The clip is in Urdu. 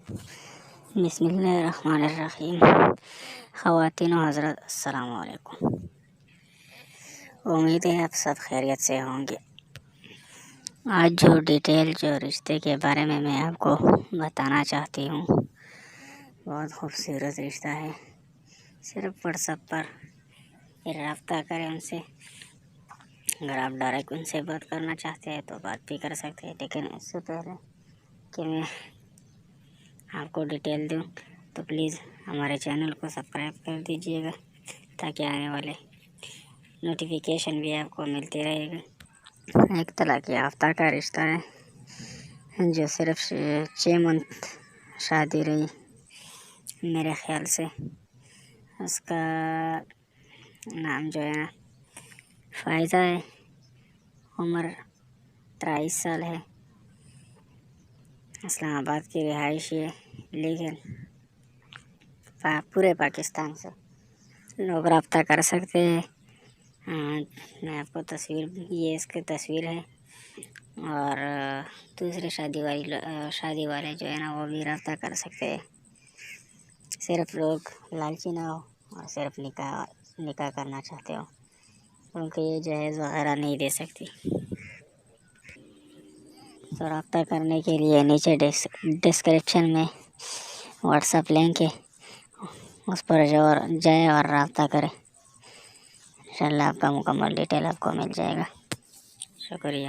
بسم اللہ الرحمن الرحیم۔ خواتین و حضرات السلام علیکم۔ امید ہے آپ سب خیریت سے ہوں گے۔ آج جو رشتے کے بارے میں آپ کو بتانا چاہتی ہوں، بہت خوبصورت رشتہ ہے۔ صرف واٹس ایپ پر رابطہ کریں ان سے۔ اگر آپ ڈائریکٹ ان سے بات کرنا چاہتے ہیں تو بات بھی کر سکتے ہیں، لیکن اس سے پہلے کہ میں آپ کو ڈیٹیل دوں تو پلیز ہمارے چینل کو سبسکرائب کر دیجیے گا، تاکہ آنے والے نوٹیفیکیشن بھی آپ کو ملتی رہے گا۔ ایک طلاق یافتہ کا رشتہ ہے جو صرف 6 منتھ شادی رہی میرے خیال سے۔ اس کا نام جو ہے فائزہ ہے، عمر 23 سال ہے، اسلام آباد کی رہائشی ہے، لیکن پورے پاکستان سے لوگ رابطہ کر سکتے ہیں۔ میں آپ کو یہ اس کی تصویر ہے، اور دوسرے شادی والے جو ہے نا وہ بھی رابطہ کر سکتے ہیں۔ صرف لوگ لالچی نہ ہو اور صرف نکاح کرنا چاہتے ہو، کیونکہ یہ جہیز وغیرہ نہیں دے سکتی۔ تو رابطہ کرنے کے لیے نیچے ڈسکرپشن میں واٹس ایپ لنک ہے، اس پر جائے اور رابطہ کرے۔ انشاءاللہ آپ کا مکمل ڈیٹیل آپ کو مل جائے گا۔ شکریہ۔